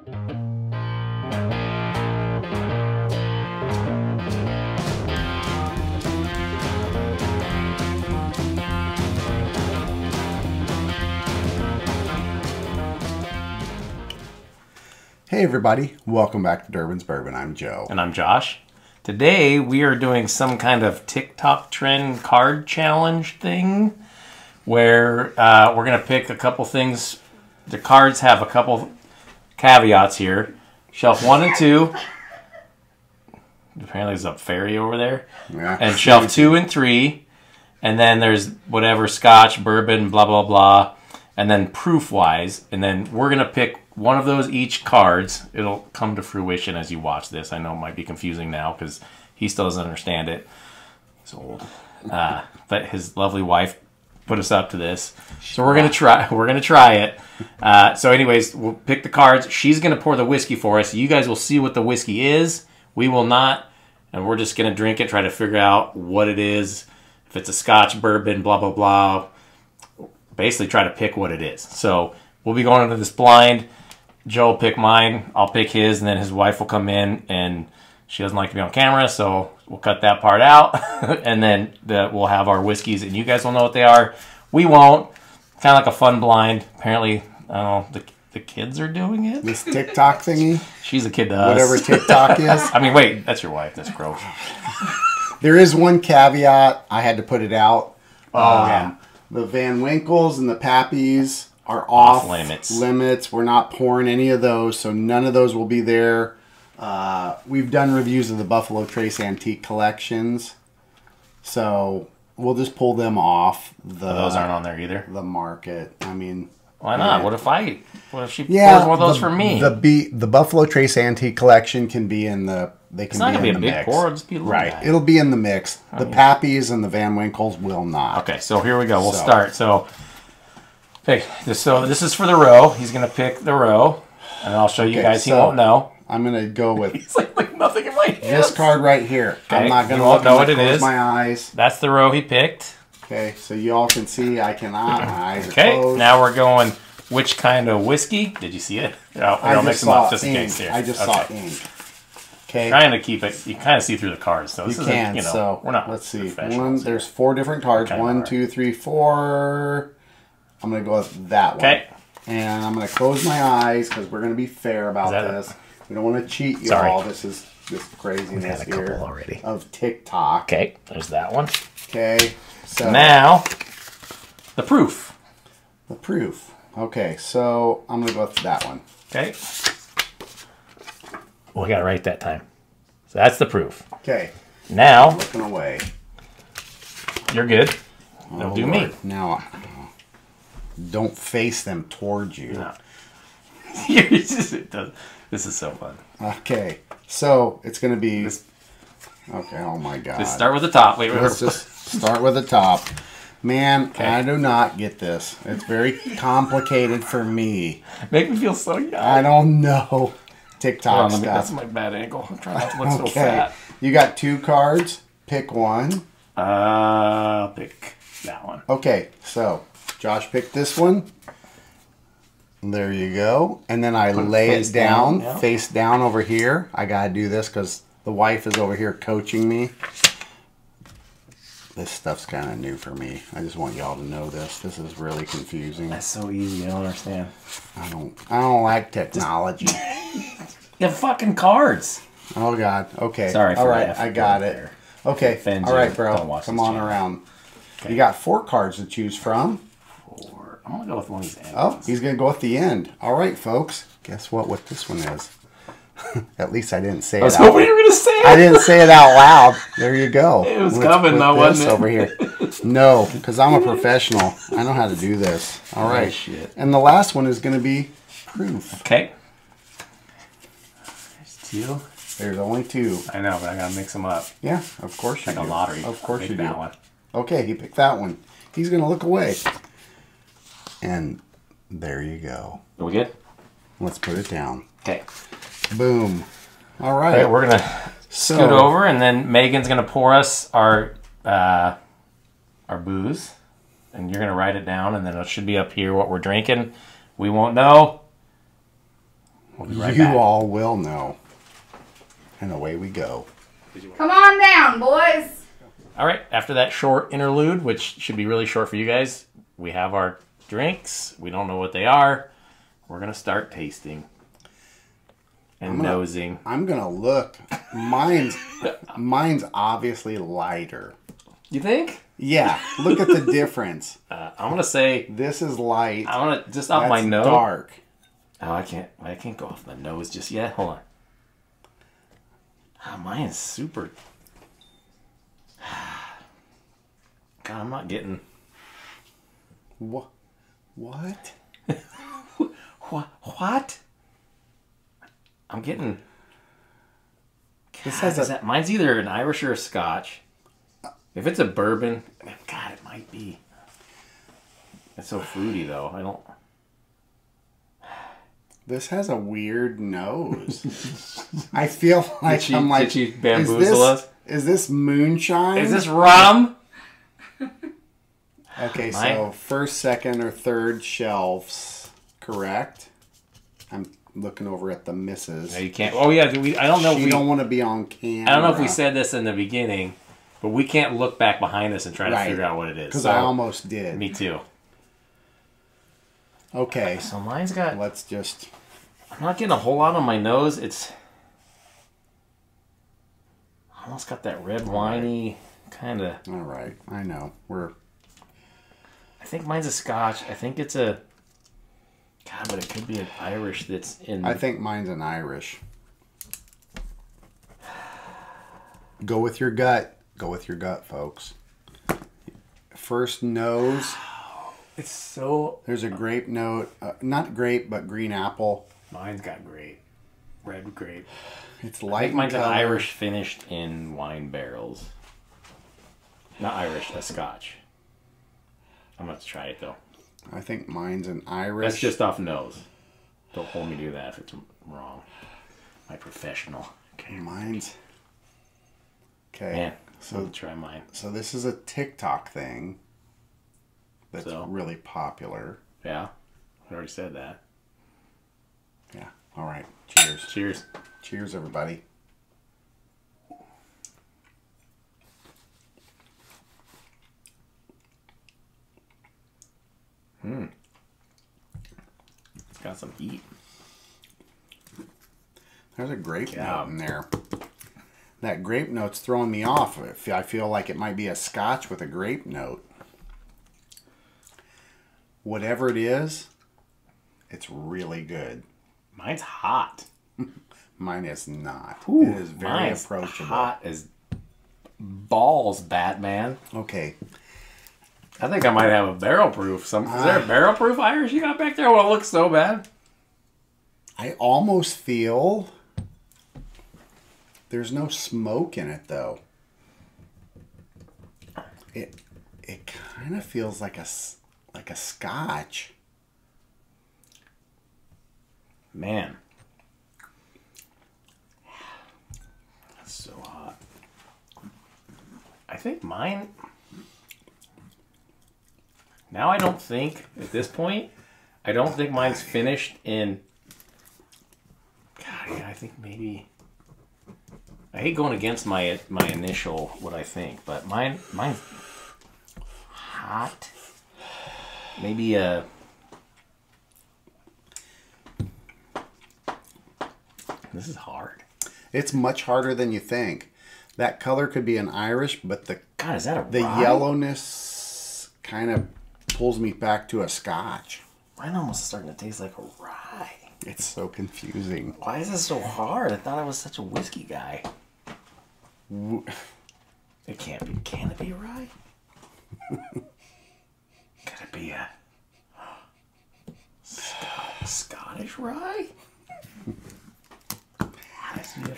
Hey everybody, welcome back to Durbin's Bourbon. I'm Joe. And I'm Josh. Today we are doing some kind of TikTok trend card challenge thing where we're going to pick a couple things. The cards have a couple caveats here. Shelf 1 and 2. Apparently there's a fairy over there. Yeah. And shelf 2 and 3. And then there's whatever, scotch, bourbon, blah, blah, blah. And then proof-wise. And then we're going to pick one of those each cards. It'll come to fruition as you watch this. I know it might be confusing now because he still doesn't understand it. He's old. But his lovely wife put us up to this. So we're going to try. We're going to try it. So anyways, we'll pick the cards. She's going to pour the whiskey for us. You guys will see what the whiskey is. We will not. And we're just going to drink it, try to figure out what it is. If it's a scotch, bourbon, blah, blah, blah. Basically try to pick what it is. So we'll be going into this blind. Joe will pick mine, I'll pick his, and then his wife will come in, and she doesn't like to be on camera, so we'll cut that part out. And then we'll have our whiskeys, and you guys will know what they are. We won't. Kind of like a fun blind. Apparently, I don't know, the kids are doing it. This TikTok thingy? She's a kid to us. Whatever TikTok is. I mean, wait, that's your wife. That's gross. There is one caveat. I had to put it out. Oh, yeah. The Van Winkles and the Pappies are off limits. We're not pouring any of those, so none of those will be there. We've done reviews of the Buffalo Trace Antique Collections, so we'll just pull them off. Those aren't on there either? The market. I mean... Why not? What if she pours one of those for me? The Buffalo Trace Antique Collection can be in the... It's not going to be a big pour. It'll just be a little right. It'll be in the mix. The Pappies and the Van Winkles will not. Okay, so here we go. We'll start. So this is for the row. He's going to pick the row, and I'll show you guys. He won't know. I'm going to go with... He's like nothing in my hands. This card right here. Okay. I'm not going to know what it is. My eyes. That's the row he picked. Okay, so you all can see I cannot. My eyes are closed. Now we're going which kind of whiskey. Did you see it? I'll mix them up just in case here. I just saw ink. Okay. Trying to keep it. You kind of see through the cards, so this can. So we're not. Let's see. There's 4 different cards. 1, 2, 3, 4. I'm gonna go with that one. Okay. And I'm gonna close my eyes because we're gonna be fair about this. We don't want to cheat you all. This is this craziness here already of TikTok. Okay. There's that one. Okay. So now the proof. The proof. Okay. So I'm gonna go with that one. Okay. We got it right that time. So that's the proof. Okay. Now, I'm looking away. You're good. Don't do me. Now, don't face them towards you. No. This is so fun. Okay. So it's going to be... Okay, oh my God. Just start with the top. Let's just start with the top. Man, I do not get this. It's very complicated for me. Make me feel so young. I don't know. TikTok stuff. That's my bad angle. I'm trying not to look so fat. You got 2 cards. Pick one. I'll pick that one. Okay, so Josh picked this one. There you go. And then I lay it down, face down over here. I got to do this because the wife is over here coaching me. This stuff's kind of new for me. I just want y'all to know this. This is really confusing. That's so easy. I don't understand. I don't like technology. You have fucking cards. Oh God. Okay. Sorry. All right. I got it. There. Okay. All right, bro. Come on around. You got 4 cards to choose from. 4. I'm gonna go with one of these ends. Oh, he's gonna go with the end. All right, folks. Guess what this one is? At least I didn't say it out loud. What were you going to say? I didn't say it out loud. There you go. It was coming though, wasn't it? Over here. No, because I'm a professional. I know how to do this. All right. Shit. And the last one is going to be proof. Okay. There's 2. There's only 2. I know, but I got to mix them up. Yeah, of course you do. Like a lottery. Of course you do. That one. Okay, he picked that one. He's going to look away. And there you go. Are we good? Let's put it down. Okay. Boom. All right. Okay, we're going to scoot over, and then Megan's going to pour us our booze. And you're going to write it down, and then it should be up here what we're drinking. We won't know. We'll be right you back. all will know. And away we go. Come on down, boys. All right, after that short interlude, which should be really short for you guys, we have our drinks. We don't know what they are. We're going to start tasting and nosing. I'm going to look. Mine's obviously lighter. You think? Yeah, look at the difference. I'm going to say... This is light. I'm going to, just off my nose. Dark. Oh, I can't go off the nose just yet. Hold on. Oh, mine is super... God, I'm not getting... What? What? I'm getting... This God, has a... mine's either an Irish or a Scotch. If it's a bourbon... God, it might be. It's so fruity, though. I don't... This has a weird nose. I feel like did she bamboozle us? Is this moonshine? Is this rum? Okay, so first, second, or third shelves, correct? I'm looking over at the misses. No, you can't. Oh yeah, I don't know. You don't want to be on camera. I don't know if we said this in the beginning, but we can't look back behind us and try to figure out what it is. Because I almost did. Me too. Okay. So mine's got... Let's just... I'm not getting a whole lot on my nose. It's... almost got that red winey kind of... All right. I know. I think mine's a Scotch. I think it's a... God, but it could be an Irish that's in... I think mine's an Irish. Go with your gut. Go with your gut, folks. First nose... It's so... There's a grape note. Not grape, but green apple. Mine's got grape. Red grape. It's light. I think mine's in an color. Irish finished in wine barrels. Not Irish, a Scotch. I'm going to try it, though. I think mine's an Irish. That's just off nose. Don't hold me to that if it's wrong. My professional. Okay, mine's... Okay. Man, so try mine. So this is a Tic Tok thing that's So? really popular. Yeah, I already said that. Yeah. All right. Cheers. Cheers. Cheers, everybody. It's got some heat. There's a grape note in there. That grape note's throwing me off. I feel like it might be a Scotch with a grape note. Whatever it is, it's really good. Mine's hot. Mine is not. Ooh, it is very approachable. Hot as balls, Batman. Okay. I think I might have a barrel proof. Is there a barrel proof Irish you got back there? Well, it looks so bad. I almost feel there's no smoke in it though. It kind of feels like a Scotch. Man. That's so hot. I think mine... Now I don't think, at this point, I don't think mine's finished in... God, yeah, I think maybe... I hate going against my initial, what I think, but mine's hot. Maybe a... This is hard. It's much harder than you think. That color could be an Irish, but God, is that a the rye? yellowness kind of pulls me back to a Scotch. Mine almost starting to taste like a rye. It's so confusing. Why is this so hard? I thought I was such a whiskey guy. It can't be. Can it be a rye? Could it be a Scottish rye?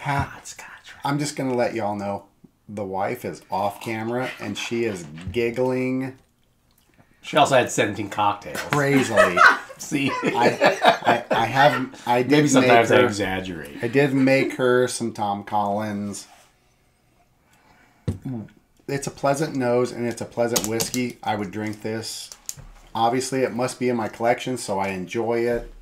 Hot Scotch rye. I'm just going to let y'all know the wife is off camera and she is giggling She also had 17 cocktails. crazily. See? I did Maybe sometimes make I her, exaggerate. I did make her some Tom Collins. It's a pleasant nose and it's a pleasant whiskey. I would drink this. Obviously, it must be in my collection, so I enjoy it.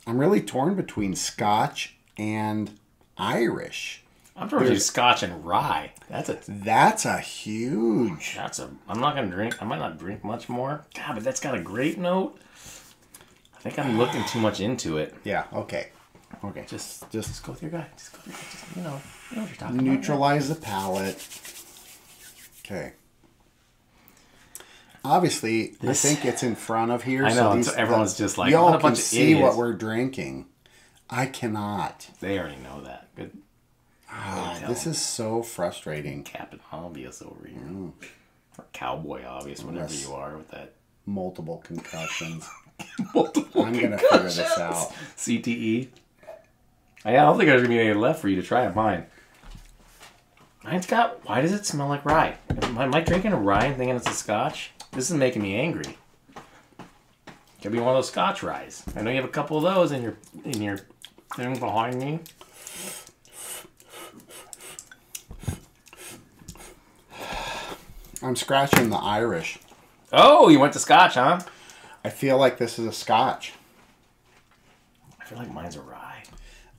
I'm really torn between Scotch and Irish. I'm torn between Scotch and rye. That's a huge. I'm not gonna drink. I might not drink much more. God, but that's got a great note. I think I'm looking too much into it. Yeah. Okay. Okay. Just go with your guy. Just go with your guy. Just, you know what you're talking Neutralize the palate. Okay. Obviously, I think it's in front of here. I know. So everyone's just like, y'all what a can bunch of see idiots. what we're drinking. I cannot. They already know that. Good. This is so frustrating. Captain Obvious over here. Or Cowboy Obvious, whatever you are with that. Multiple concussions. I'm going to figure this out. CTE. I don't think there's going to be any left for you to try of mine. Mine's got... Why does it smell like rye? Am I drinking a rye and thinking it's a Scotch? This is making me angry. Could be one of those Scotch ryes. I know you have a couple of those in your thing behind me. I'm scratching the Irish. Oh, you went to Scotch, huh? I feel like this is a Scotch. I feel like mine's a rye.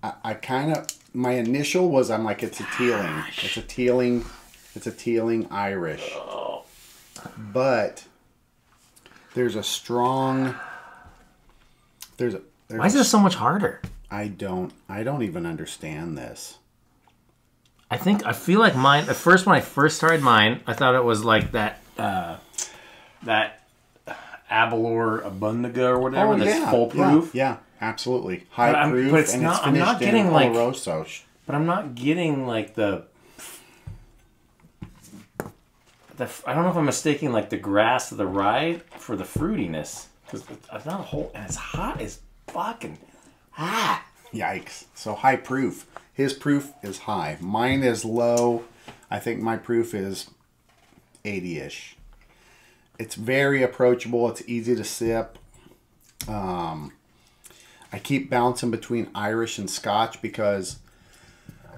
I kind of... My initial was I'm like, it's a Teeling. It's a Teeling. It's a Teeling Irish. Oh. But there's a strong... Why is this so much harder? I don't even understand this. I feel like mine, at first when I first started mine, I thought it was like that Abalor Abundaga or whatever that's foolproof. Yeah, absolutely. High proof, but it's and not, it's I'm finished not getting in like, Oloroso. but I'm not getting like the I don't know if I'm mistaking like the grass of the rye for the fruitiness. Because it's not a whole, and it's hot as fucking hot. Yikes. So high proof. His proof is high. Mine is low. I think my proof is 80-ish. It's very approachable. It's easy to sip. I keep bouncing between Irish and Scotch because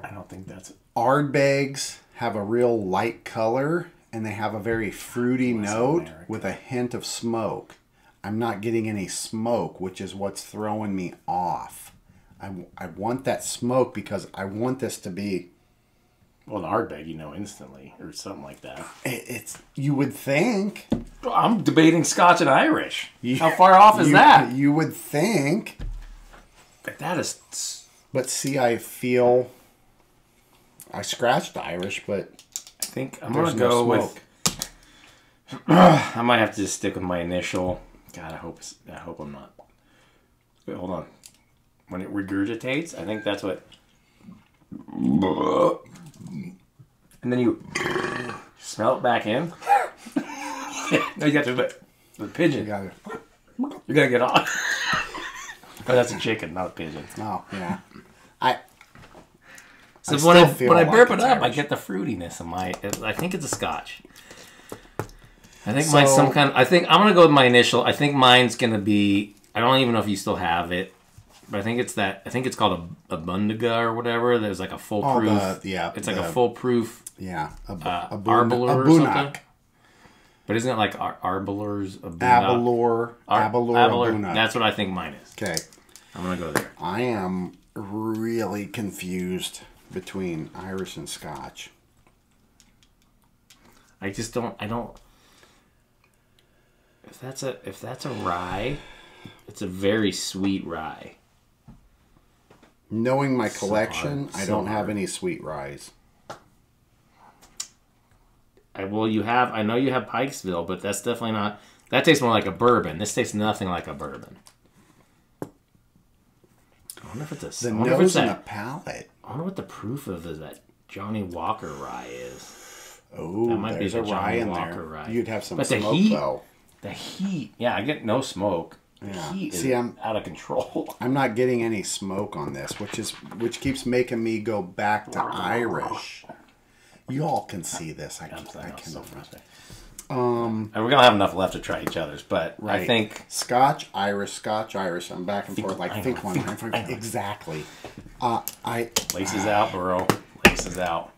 I don't think that's... Ardbegs have a real light color and they have a very fruity note with a hint of smoke. I'm not getting any smoke, which is what's throwing me off. I want that smoke because I want this to be... Well, an Ardbeg, instantly, or something like that. You would think. I'm debating Scotch and Irish. How far off is that? You would think. But that is... But see, I feel... I scratched Irish, but... I think I'm going to go with... I might have to just stick with my initial... God, I hope I'm not... Wait, hold on. When it regurgitates, I think that's what... And then you smell it back in. No, you got to do it. The pigeon. You got it. You got to get off. Oh, that's a chicken, not a pigeon. Oh, yeah. So when I burp it up, I get the fruitiness of my... I think it's a Scotch. I think mine's some kind of... I think I'm going to go with my initial. I think mine's going to be... I don't even know if you still have it. But I think it's that... I think it's called a Bundaga or whatever. There's like a foolproof... It's like a foolproof... Yeah. Arbor or something. But isn't it like Arbalor's... Abalor. Abalor. That's what I think mine is. Okay. I'm going to go there. I am really confused between Irish and Scotch. I just don't... If that's a rye, it's a very sweet rye. Knowing my collection, I don't have any sweet ryes. I know you have Pikesville, but that's definitely not... That tastes more like a bourbon. This tastes nothing like a bourbon. I wonder if it's the nose and the palate. I wonder what the proof of that Johnny Walker rye is. Oh, that might be the Johnny Walker rye. You'd have some smoke, though. The heat. Yeah, I get no smoke. The heat is out of control. I'm not getting any smoke on this, which keeps making me go back to Irish. You all can see this. I can. And we're gonna have enough left to try each other's, but I think Scotch, Irish. I'm back and forth. Think one. Exactly. Laces out, bro. Laces out.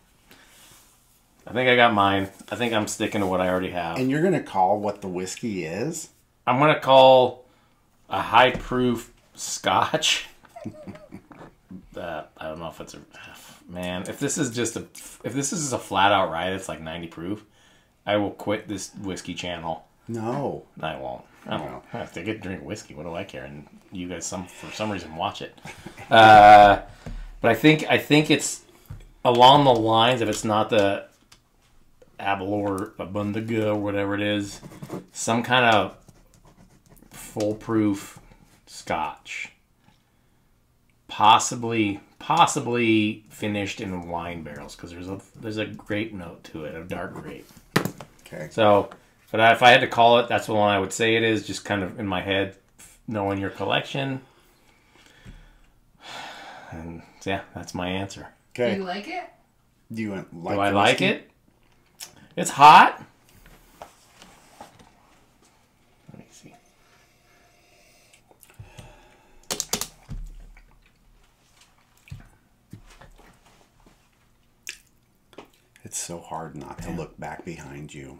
I think I got mine. I think I'm sticking to what I already have. And you're gonna call what the whiskey is? I'm gonna call a high proof Scotch. I don't know if it's a man. If this is just a flat out rye that's like 90 proof, I will quit this whiskey channel. No, I won't. I don't know. If they get to drink whiskey, what do I care? And you guys, for some reason, watch it. But I think it's along the lines. If it's not the Abalor Abundaga or whatever it is, some kind of foolproof Scotch, possibly finished in wine barrels, because there's a grape note to it, a dark grape. Okay. So, but if I had to call it, that's the one I would say it is, just kind of in my head, knowing your collection. And yeah, that's my answer. Okay. Do you like it? Do I like it? It's hot. Let me see. It's so hard not to look back behind you.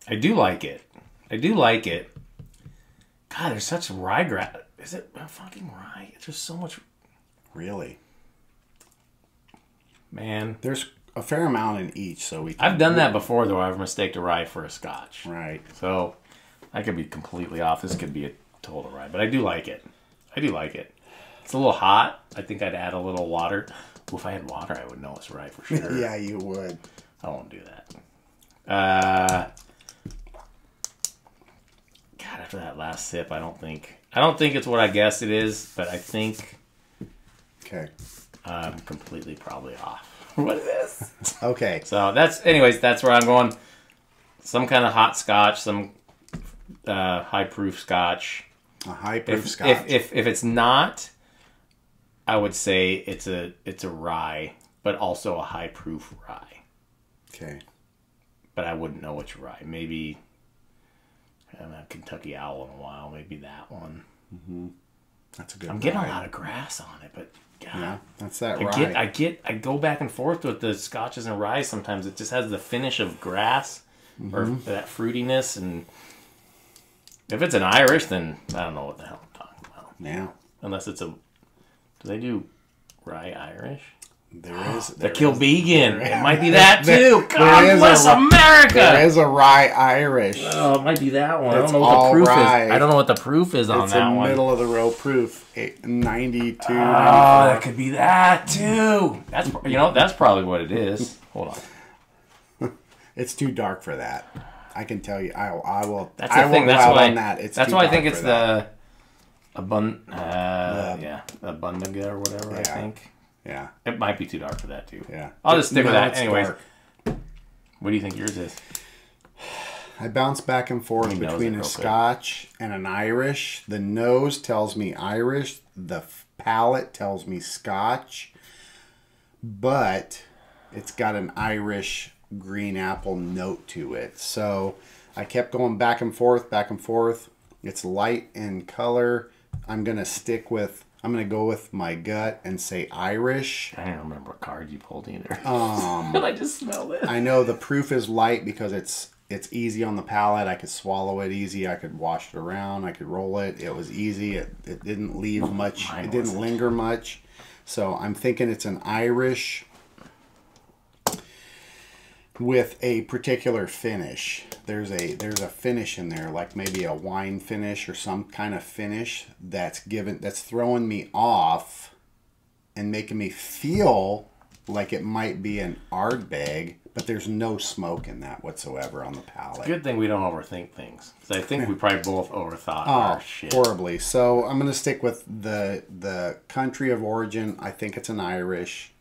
I do like it. God, there's such ryegrass. Is it a fucking rye? There's so much. Really? Man. There's a fair amount in each, so we can... I've done that before, though. I've mistaked a rye for a Scotch. Right. So, I could be completely off. This could be a total rye. But I do like it. It's a little hot. I think I'd add a little water. Ooh, if I had water, I would know it's rye for sure. Yeah, you would. I won't do that. God, after that last sip, I don't think it's what I guessed it is, but I think okay. I'm completely probably off. What is this? Okay. So that's where I'm going. Some kind of hot Scotch, some high proof Scotch. A high proof Scotch. If it's not, I would say it's a rye, but also a high proof rye. Okay. But I wouldn't know which rye. Maybe I haven't had Kentucky Owl in a while. Maybe that one. Mm-hmm. That's a good. I'm getting a lot of grass on it, but God, yeah, that's that rye. I go back and forth with the Scotches and rye. Sometimes it just has the finish of grass or that fruitiness, and if it's an Irish, then I don't know what the hell I'm talking about. Yeah. Unless it's do they do rye Irish? There is the Kilbegan. It might be that too. God bless America. There is a rye Irish. Oh, it might be that one. I don't know what the proof is. I don't know what the proof is on that one. It's a middle of the road proof. 92. Oh, that could be that too. That's that's probably what it is. Hold on. It's too dark for that. I can tell you. I will. That's the thing. That's why. That's why I think it's the Abundaga or whatever. Yeah. I think. Yeah. It might be too dark for that, too. Yeah. I'll just stick with that. Anyways. Dark. What do you think yours is? I bounce back and forth between a Scotch and an Irish. The nose tells me Irish. The palate tells me Scotch. But it's got an Irish green apple note to it. So I kept going back and forth, back and forth. It's light in color. I'm going to go with my gut and say Irish. I don't remember what card you pulled either. I just smelled it. I know the proof is light because it's easy on the palate. I could swallow it easy. I could wash it around. I could roll it. It was easy. It didn't leave much. It didn't linger much. So I'm thinking it's an Irish with a particular finish. There's a finish in there, like maybe a wine finish or some kind of finish that's throwing me off and making me feel like it might be an Ardbeg, but there's no smoke in that whatsoever on the palate. Good thing we don't overthink things, because I think we probably both overthought our shit. Horribly. So I'm going to stick with the country of origin. I think it's an Irish.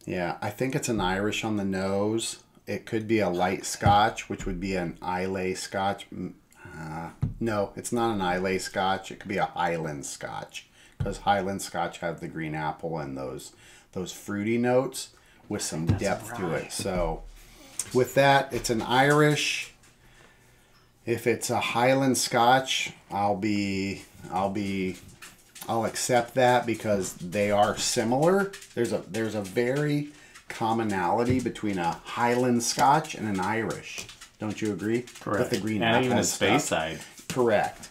Yeah, I think it's an Irish on the nose. It could be a light Scotch, which would be an Islay Scotch. No, it's not an Islay Scotch. It could be a Highland Scotch, because Highland Scotch have the green apple and those fruity notes with some depth to it. So with that, it's an Irish. If it's a Highland Scotch, I'll accept that because they are similar. There's a very commonality between a Highland Scotch and an Irish. Don't you agree? Correct. With the green and apple even the stuff. Speyside. Correct.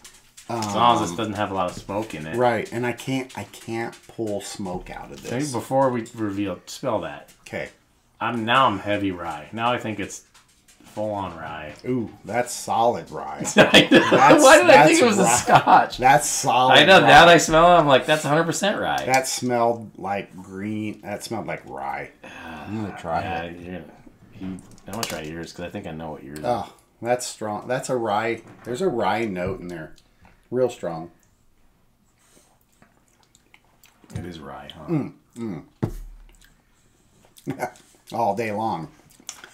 As long as this doesn't have a lot of smoke in it. Right, and I can't pull smoke out of this. Maybe before we reveal, spell that. Okay. Now I'm heavy rye. Now I think it's full on rye. Ooh, that's solid rye. Why did I think it was rye. a Scotch? That's solid. I know. Rye. Now that I smell it, I'm like, that's 100% rye. That smelled like green. That smelled like rye. I'm gonna try it. I'm gonna try yours because I think I know what yours is. Oh, that's strong. That's a rye. There's a rye note in there. Real strong. It is rye, huh? All day long.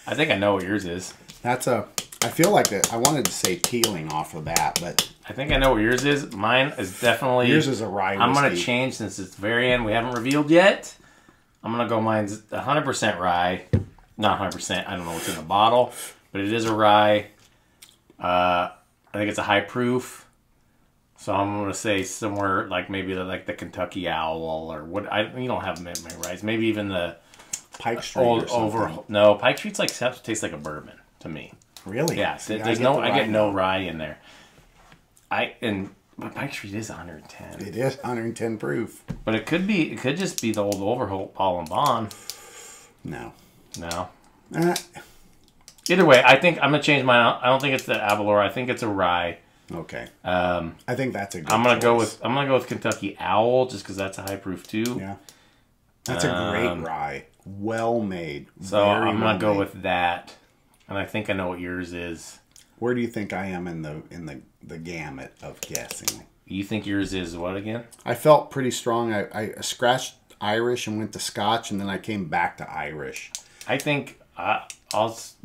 I think I know what yours is. That's a. I feel like I wanted to say Teeling off of that, but I think I know what yours is. Mine is definitely. Yours is a rye whiskey. I'm gonna change since it's the very end. We haven't revealed yet. I'm gonna go. Mine's 100% rye. Not 100%. I don't know what's in the bottle, but it is a rye. I think it's a high proof. So I'm gonna say somewhere like maybe the Kentucky Owl or what. You don't have many ryes. Maybe even the Pike Street or something. No, Pike Street's tastes like a bourbon to me. Really? Yeah. See, I get no rye in there. But Pike Street is 110. It is 110 proof. But it could just be the old Overholt Paul and Bond. No. Either way, I think I'm gonna change mine. I don't think it's the Avalor. I think it's a rye. Okay. I think that's a good I'm gonna choice. go with Kentucky Owl just because that's a high proof too. Yeah. That's a great rye. Well made. So I'm gonna go with that. And I think I know what yours is. Where do you think I am in the gamut of guessing? You think yours is what again? I felt pretty strong. I scratched Irish and went to Scotch, and then I came back to Irish. I think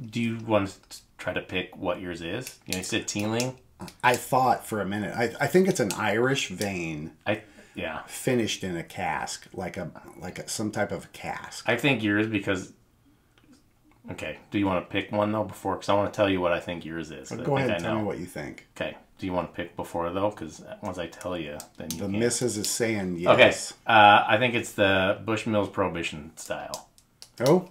do you want to try to pick what yours is? You said Teeling. I thought for a minute. I think it's an Irish vein. Yeah. Finished in a cask, like some type of cask. I think yours because. Okay. Do you want to pick one though before? Because I want to tell you what I think yours is. Go ahead and tell me what you think. Okay. Do you want to pick before though? Because once I tell you, then you the can't. missus is saying yes. Okay. I think it's the Bushmills Prohibition style. Oh,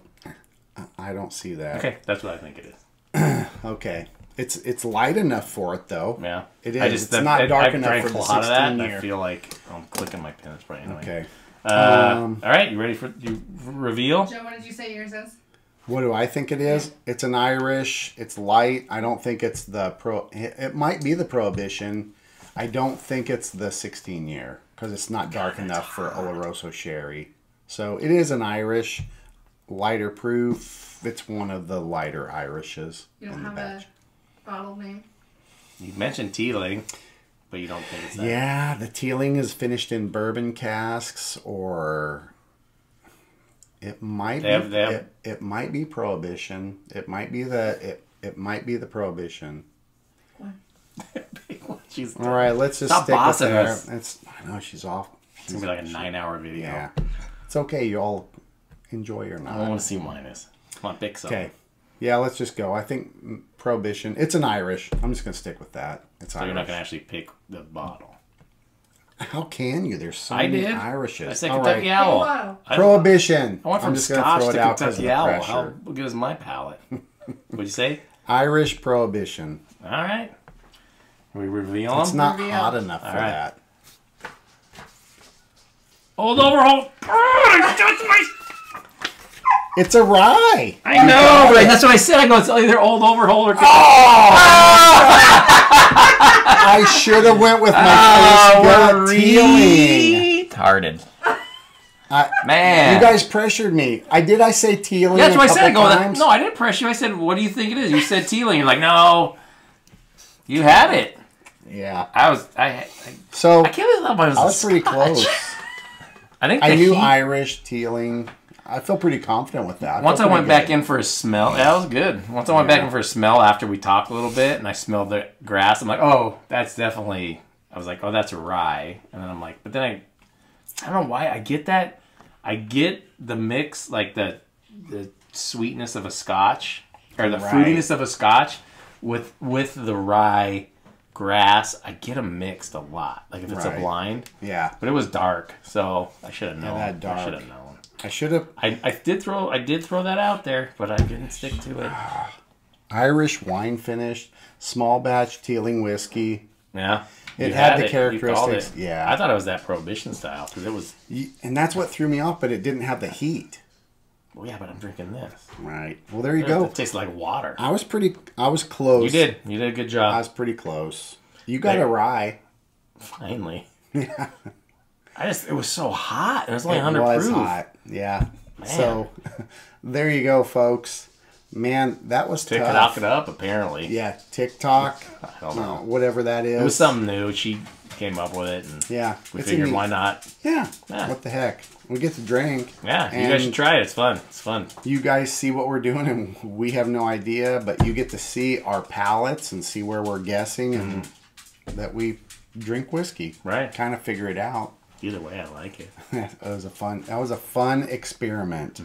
I don't see that. Okay, that's what I think it is. Okay. It's light enough for it though. Yeah, it is. It's not dark enough for the 16 year. I feel like I'm clicking my pen. It's probably annoying. Okay. All right, you ready for reveal? Joe, what did you say yours is? What do I think it is? Yeah. It's an Irish. It's light. I don't think it's the It might be the Prohibition. I don't think it's the 16 year because it's not dark enough for Oloroso sherry. So it is an Irish, lighter proof. It's one of the lighter Irishes. You don't have a bottle name? You mentioned Teeling, but you don't think it's that. Yeah, the Teeling is finished in bourbon casks, or it might it might be Prohibition. It might be the Prohibition. All right, let's just stop stick with there. us. I know she's off. It's gonna be like a 9-hour video. Yeah, it's okay. You all enjoy or not. I want to see mine is. Come on, pick something. Okay. Yeah, let's just go. I think Prohibition. It's an Irish. I'm just going to stick with that. It's so Irish. You're not going to actually pick the bottle. How can you? There's so many Irishes. I said Kentucky Owl. Prohibition. I went from Scotch to Kentucky Owl. How good is my palate? What'd you say? Irish Prohibition. All right. We reveal them? It's not hot enough for that. Old Overholt. It's a rye. I know, but that's what I said. I go, it's either Old Overholt or... I should have went with my first gut Teeling. Retarded. Man. You guys pressured me. I say Teeling that's what I said. No, I didn't pressure you. I said, what do you think it is? You said Teeling. You're like, no. You had it. Yeah. I can't believe that I was pretty close. I knew Irish, Teeling. I feel pretty confident with that. Once I went back in for a smell, that was good. Once I went back in for a smell after we talked a little bit, and I smelled the grass, I'm like, oh, that's definitely. I was like, oh, that's a rye, and then I'm like, but then I don't know why I get that. I get the mix, like the sweetness of a Scotch or the fruitiness of a Scotch with the rye grass. I get them mixed a lot. Like if it's a blind, yeah. But it was dark, so I should have known. I should have known. I should have. I did throw that out there, but I didn't stick to it. Irish wine finished, small batch Teeling whiskey. Yeah. It had the characteristics. Yeah. I thought it was that Prohibition style because it was. And that's what threw me off, but it didn't have the heat. Well, yeah, but I'm drinking this. Right. Well, there you go. It tastes like water. I was close. You did a good job. I was pretty close. You got a rye. Finally. Yeah. It was so hot. It was only 100 proof. It was hot. Yeah. Man. So, there you go, folks. Man, that was tough. TikTok it up, apparently. Yeah, TikTok. I don't know. Whatever that is. It was something new. She came up with it. And yeah. We figured, why not? Yeah. What the heck? We get to drink. Yeah, you guys should try it. It's fun. It's fun. You guys see what we're doing, and we have no idea, but you get to see our palates and see where we're guessing and that we drink whiskey. Right. Kind of figure it out. Either way, I like it. That was a fun experiment.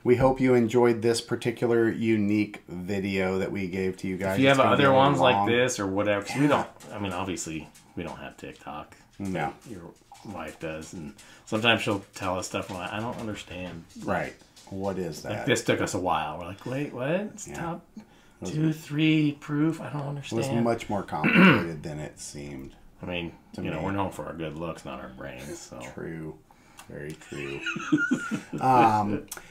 We hope you enjoyed this particular unique video that we gave to you guys. If you have other ones like this or whatever, we don't. I mean, obviously, we don't have TikTok. No, your wife does, and sometimes she'll tell us stuff like, I don't understand. Right. What is that? Like, this took us a while. We're like, wait, what? It's top 2, 3 proof. I don't understand. It was much more complicated than it seemed. I mean, we're known for our good looks, not our brains. So. True. Very true.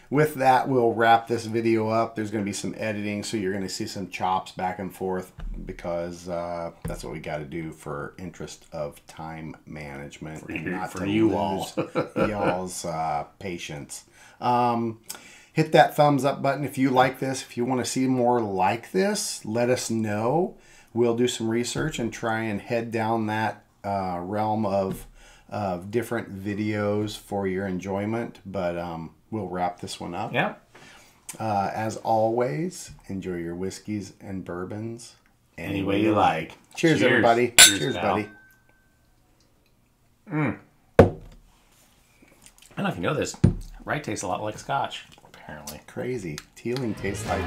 With that, we'll wrap this video up. There's going to be some editing, so you're going to see some chops back and forth because that's what we got to do for interest of time management and not to you lose y'all's patience. Hit that thumbs up button if you like this. If you want to see more like this, let us know. We'll do some research and try and head down that realm of different videos for your enjoyment, but we'll wrap this one up. Yeah. As always, enjoy your whiskeys and bourbons any way you like. Cheers, everybody. Cheers, buddy. I don't know if you know this. Rye tastes a lot like Scotch, apparently. Crazy. Teeling tastes like